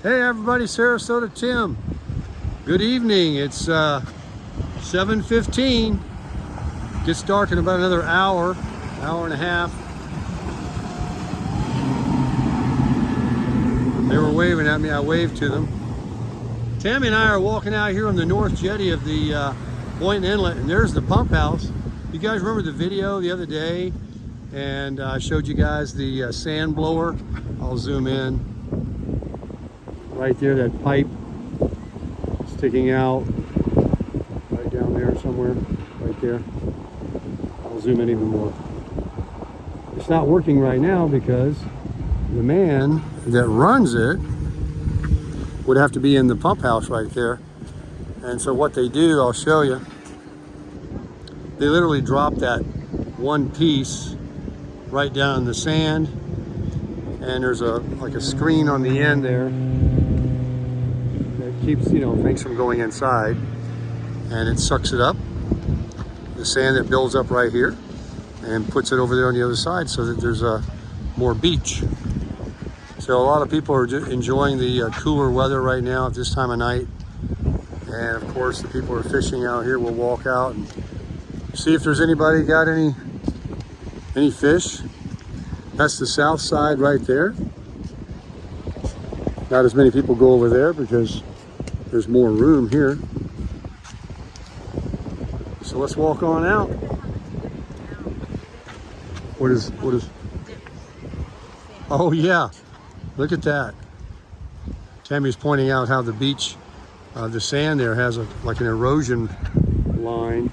Hey everybody, Sarasota Tim. Good evening. It's 7:15. Gets dark in about another hour and a half. They were waving at me. I waved to them. Tammy and I are walking out here on the north jetty of the Boynton Inlet, and there's the pump house. You guys remember the video the other day? And I showed you guys the sand blower. I'll zoom in. Right there, that pipe sticking out right down there somewhere, right there. I'll zoom in even more. It's not working right now because the man that runs it would have to be in the pump house right there. And so what they do, I'll show you. They literally drop that one piece right down in the sand, and there's like a screen on the end there that keeps things from going inside, and it sucks it up, the sand that builds up right here, and puts it over there on the other side so that there's more beach. So a lot of people are enjoying the cooler weather right now at this time of night, and of course the people who are fishing out here will walk out and see if there's anybody got any fish. That's the south side right there. Not as many people go over there because there's more room here. So let's walk on out. What is? Oh yeah, look at that. Tammy's pointing out how the beach, the sand there has like an erosion line.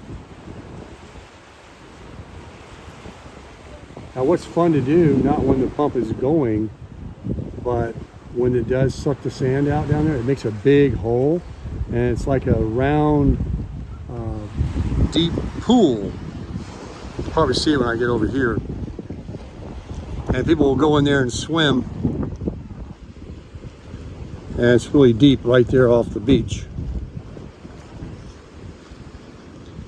Now what's fun to do, not when the pump is going, but when it does suck the sand out down there, it makes a big hole, and it's like a round, deep pool. You'll probably see it when I get over here. And people will go in there and swim, and it's really deep right there off the beach.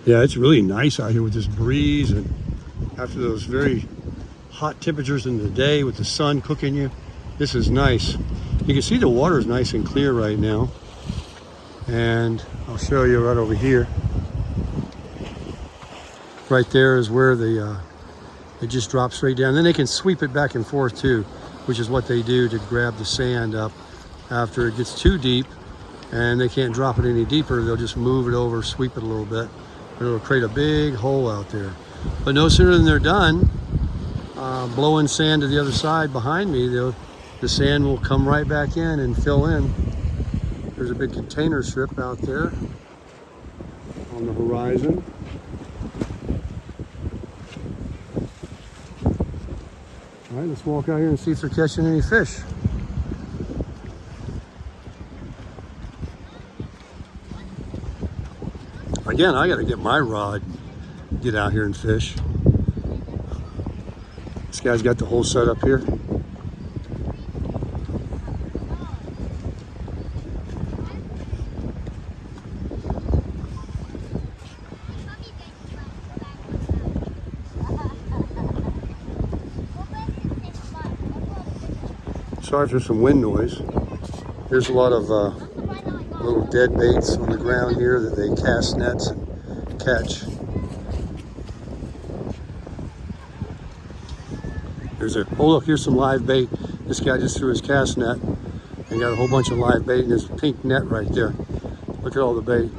Yeah, it's really nice out here with this breeze, and after those very hot temperatures in the day with the sun cooking you, this is nice. You can see the water is nice and clear right now, and I'll show you right over here. Right there is where it just drops straight down. Then they can sweep it back and forth too, which is what they do to grab the sand up after it gets too deep, and they can't drop it any deeper. They'll just move it over, sweep it a little bit, and it'll create a big hole out there. But no sooner than they're done blowing sand to the other side behind me, the sand will come right back in and fill in. There's a big container ship out there on the horizon. All right, let's walk out here and see if they're catching any fish. Again, I got to get my rod, get out here and fish. This guy's got the whole setup here. Sorry for some wind noise. There's a lot of little dead baits on the ground here that they cast nets and catch. Oh look, here's some live bait. This guy just threw his cast net and got a whole bunch of live bait in his pink net right there. Look at all the bait.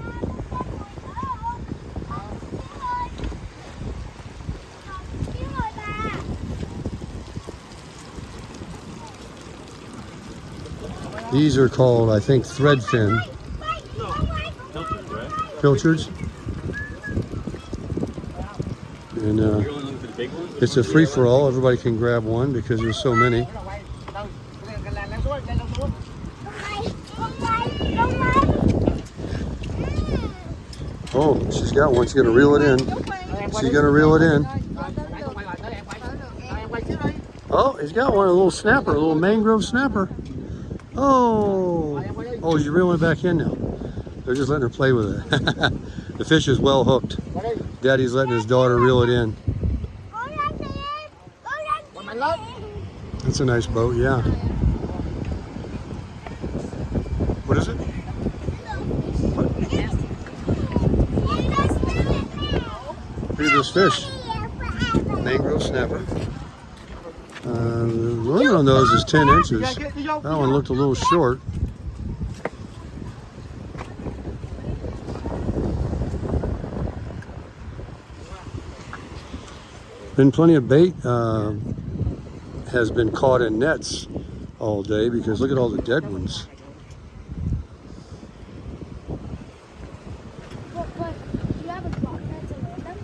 These are called, I think, threadfin. Pilchards. And it's a free-for-all. Everybody can grab one because there's so many. Oh, she's got one. She's gonna reel it in. She's gonna reel it in. Oh, he's got one, a little snapper, a little mangrove snapper. Oh, she's reeling it back in now. They're just letting her play with it. The fish is well hooked. Daddy's letting his daughter reel it in. That's a nice boat, yeah. What is it? What? Look at this fish. Mangrove snapper. The limit on those is 10 inches. That one looked a little short. Been plenty of bait has been caught in nets all day because look at all the dead ones. But do you have a block net to land them?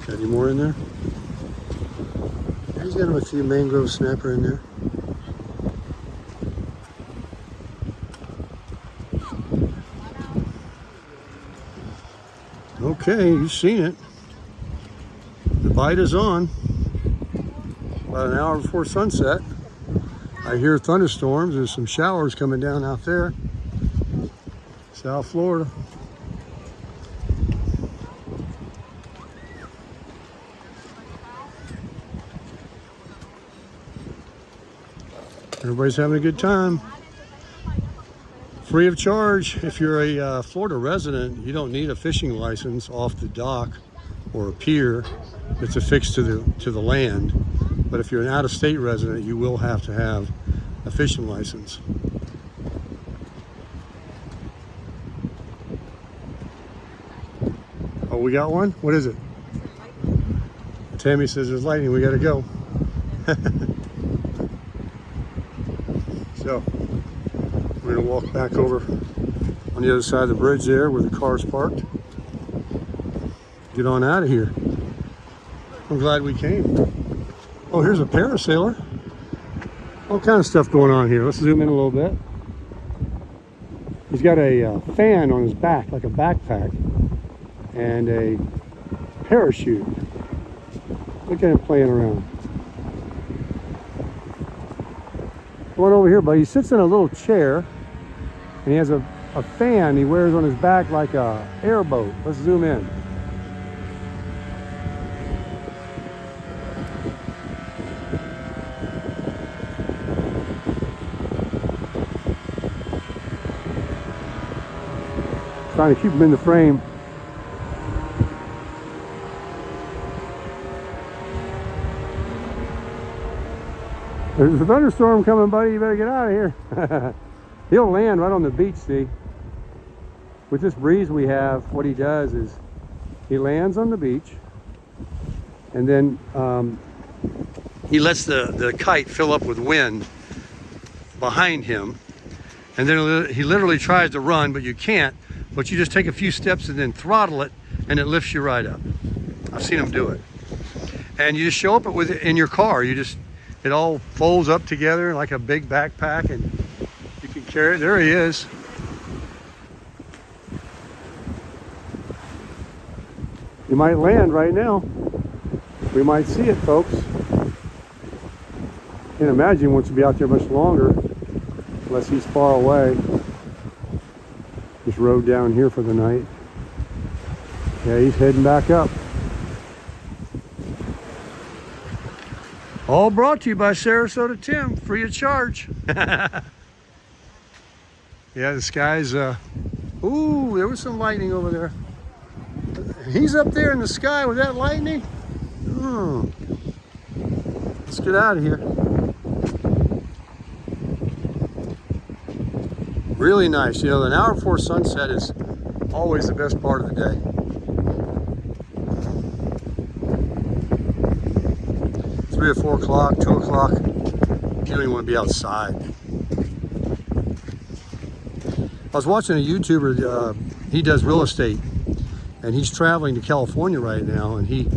Got any more in there? He's got a few mangrove snapper in there. Okay, you've seen it. The bite is on. About an hour before sunset. I hear thunderstorms. There's some showers coming down out there. South Florida. Everybody's having a good time. Free of charge. If you're a Florida resident, you don't need a fishing license off the dock or a pier that's affixed to the land. But if you're an out-of-state resident, you will have to have a fishing license. Oh, we got one? What is it? Tammy says there's lightning, we gotta go. So, we're gonna walk back over on the other side of the bridge there where the car's parked. Get on out of here. I'm glad we came. Oh, here's a parasailer. All kind of stuff going on here. Let's zoom in a little bit. He's got a fan on his back, like a backpack, and a parachute. Look at him playing around. Come on over here, buddy. He sits in a little chair, and he has a fan he wears on his back like a airboat. Let's zoom in. Trying to keep him in the frame. There's a thunderstorm coming, buddy. You better get out of here. He'll land right on the beach, see? With this breeze we have, what he does is he lands on the beach and then he lets the kite fill up with wind behind him. And then he literally tries to run, but you can't. But you just take a few steps and then throttle it, and it lifts you right up. I've seen him do it. And you just show up with it in your car. It all folds up together like a big backpack, and you can carry it. There he is. You might land right now. We might see it, folks. Can't imagine he wants to be out there much longer, unless he's far away. Just rode down here for the night. Yeah, he's heading back up. All brought to you by Sarasota Tim, free of charge. Yeah, the sky's, ooh, there was some lightning over there. He's up there in the sky with that lightning. Oh. Let's get out of here. Really nice. You know, an hour before sunset is always the best part of the day. 3 or 4 o'clock, 2 o'clock, you don't even want to be outside. I was watching a YouTuber, he does real estate, and he's traveling to California right now, and he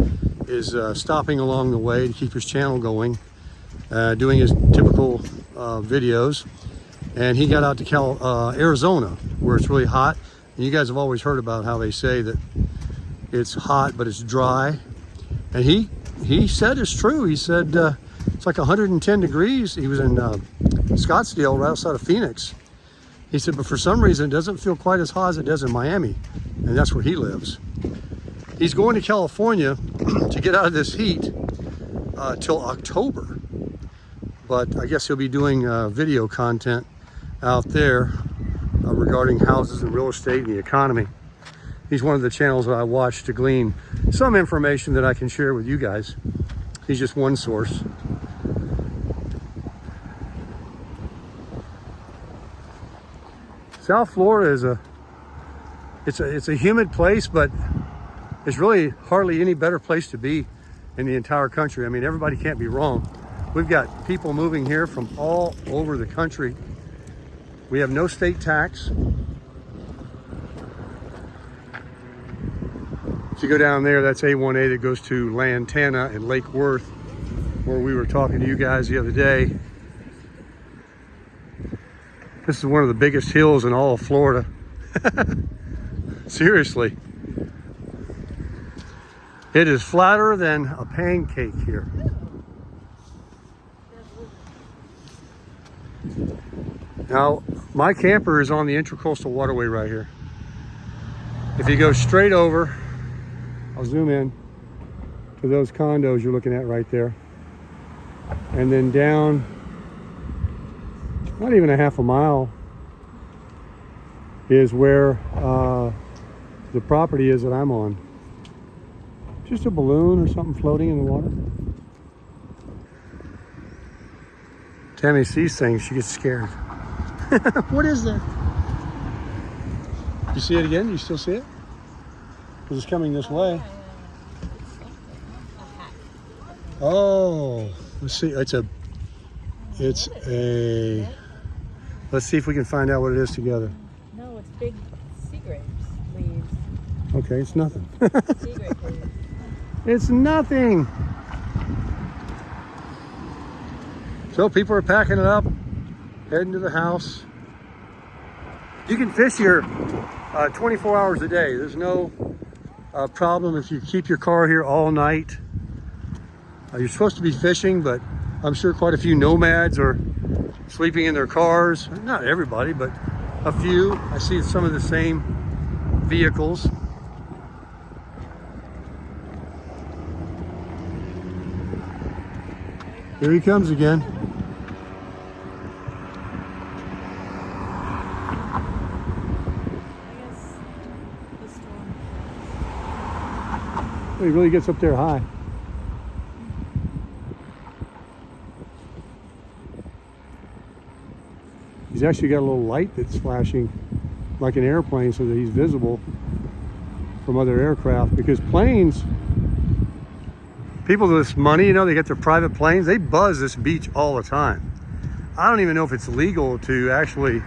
is stopping along the way to keep his channel going, doing his typical videos. And he got out to Arizona, where it's really hot. And you guys have always heard about how they say that it's hot, but it's dry. And he said it's true. He said it's like 110 degrees. He was in Scottsdale, right outside of Phoenix. He said, but for some reason, it doesn't feel quite as hot as it does in Miami. And that's where he lives. He's going to California to get out of this heat. till October. But I guess he'll be doing video content out there regarding houses and real estate and the economy. He's one of the channels that I watch to glean some information that I can share with you guys. He's just one source. South Florida is it's a humid place, but it's really hardly any better place to be in the entire country. I mean, everybody can't be wrong. We've got people moving here from all over the country. We have no state tax. If you go down there, that's A1A that goes to Lantana and Lake Worth, where we were talking to you guys the other day. This is one of the biggest hills in all of Florida. Seriously. It is flatter than a pancake here. Now, my camper is on the Intracoastal Waterway right here. If you go straight over, I'll zoom in to those condos you're looking at right there. And then down, not even a half a mile, is where the property is that I'm on. Just a balloon or something floating in the water. Tammy sees things, she gets scared. What is that? You see it again? You still see it? Because it's coming this way. Oh, let's see. It's a. Let's see if we can find out what it is together. No, it's big sea grapes leaves. Okay, it's nothing. Sea grape leaves. It's nothing. So people are packing it up, heading to the house. You can fish here 24 hours a day. There's no problem if you keep your car here all night. You're supposed to be fishing, but I'm sure quite a few nomads are sleeping in their cars. Not everybody, but a few. I see some of the same vehicles. Here he comes again. He really gets up there high. He's actually got a little light that's flashing like an airplane so that he's visible from other aircraft, because planes, people with this money, you know, they get their private planes, they buzz this beach all the time. I don't even know if it's legal to actually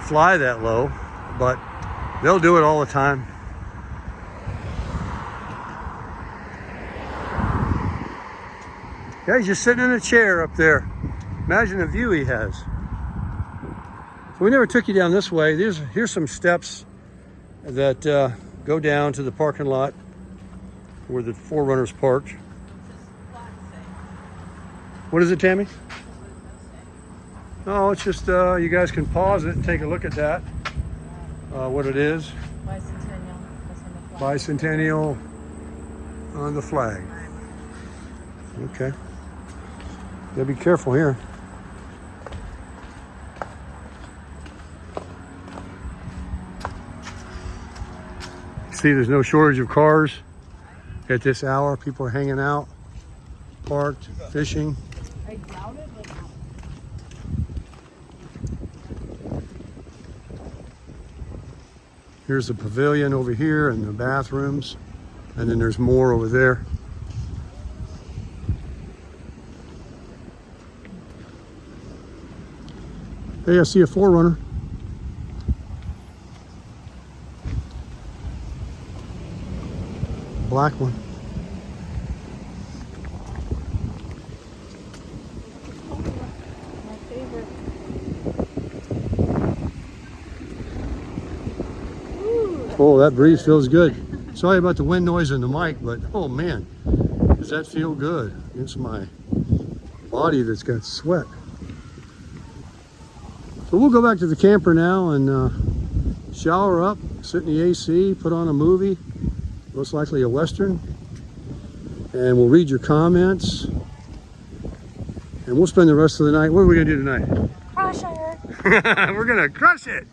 fly that low, but they'll do it all the time. Yeah, he's just sitting in a chair up there. Imagine the view he has. So we never took you down this way. Here's some steps that go down to the parking lot where the 4Runners parked. What is it, Tammy? Oh, it's just, you guys can pause it and take a look at that. What it is. Bicentennial on the flag. Okay. Gotta be careful here. See, there's no shortage of cars at this hour. People are hanging out, parked, fishing. I doubt it, but Here's the pavilion over here and the bathrooms. And then there's more over there. Hey, I see a 4Runner. Black one. my favorite. Oh, that breeze feels good. Sorry about the wind noise in the mic, but oh man, does that feel good against my body that's got sweat. So we'll go back to the camper now and shower up, sit in the AC, put on a movie, most likely a Western, and we'll read your comments. And we'll spend the rest of the night. What are we gonna do tonight? Crush it. We're gonna crush it.